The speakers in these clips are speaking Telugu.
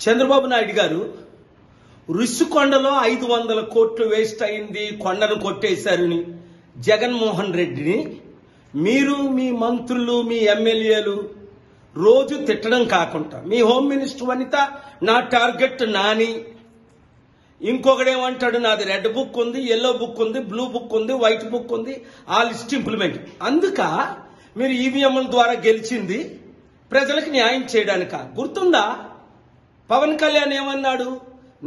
చంద్రబాబు నాయుడు గారు రుషికొండలో 500 కోట్లు వేస్ట్ అయింది, కొండను కొట్టేశారని జగన్మోహన్ రెడ్డిని మీరు మీ మంత్రులు మీ ఎమ్మెల్యేలు రోజు తిట్టడం కాకుండా మీ హోమ్ మినిస్టర్ వనిత నా టార్గెట్ నాని, ఇంకొకడేమంటాడు నాది రెడ్ బుక్ ఉంది, ఎల్లో బుక్ ఉంది, బ్లూ బుక్ ఉంది, వైట్ బుక్ ఉంది, ఆ లిస్ట్ ఇంప్లిమెంట్. అందుక మీరు ఈవీఎంల ద్వారా గెలిచింది ప్రజలకు న్యాయం చేయడానిక. గుర్తుందా పవన్ కళ్యాణ్ ఏమన్నాడు?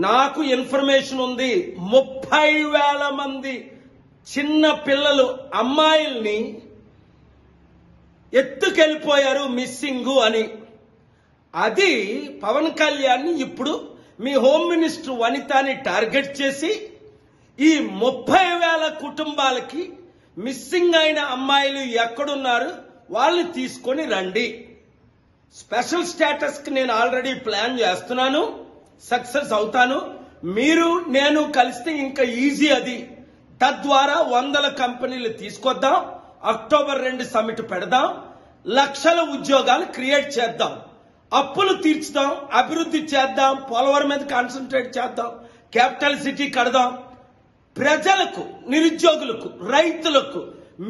నాకు ఇన్ఫర్మేషన్ ఉంది 30,000 మంది చిన్న పిల్లలు అమ్మాయిల్ని ఎత్తుకెళ్ళిపోయారు మిస్సింగ్ అని. అది పవన్ కళ్యాణ్ ఇప్పుడు మీ హోమ్ మినిస్టర్ వనితని టార్గెట్ చేసి ఈ 30,000 కుటుంబాలకి మిస్సింగ్ అయిన అమ్మాయిలు ఎక్కడున్నారు వాళ్ళని తీసుకొని రండి. స్పెషల్ స్టేటస్ కి నేను ఆల్రెడీ ప్లాన్ చేస్తున్నాను, సక్సెస్ అవుతాను. మీరు నేను కలిస్తే ఇంకా ఈజీ అది. తద్వారా 100 కంపెనీలు తీసుకొద్దాం, అక్టోబర్ 2 సమిట్ పెడదాం, లక్షల ఉద్యోగాలు క్రియేట్ చేద్దాం, అప్పులు తీర్చుదాం, అభివృద్ధి చేద్దాం, పోలవరం మీద కాన్సన్ట్రేట్ చేద్దాం, క్యాపిటల్ సిటీ కడదాం. ప్రజలకు, నిరుద్యోగులకు, రైతులకు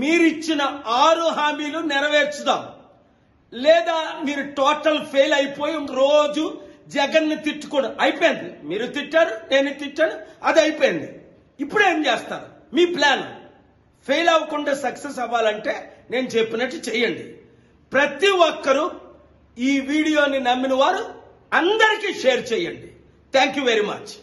మీరిచ్చిన 6 హామీలు నెరవేర్చుదాం. లేదా మీరు టోటల్ ఫెయిల్ అయిపోయి రోజు జగన్ని తిట్టుకోవడం అయిపోయింది. మీరు తిట్టారు, నేను తిట్టాను, అది అయిపోయింది. ఇప్పుడు ఏం చేస్తారు? మీ ప్లాన్ ఫెయిల్ అవ్వకుండా సక్సెస్ అవ్వాలంటే నేను చెప్పినట్టు చేయండి. ప్రతి ఒక్కరూ ఈ వీడియోని నమ్మిన వారు అందరికీ షేర్ చేయండి. Thank you very much.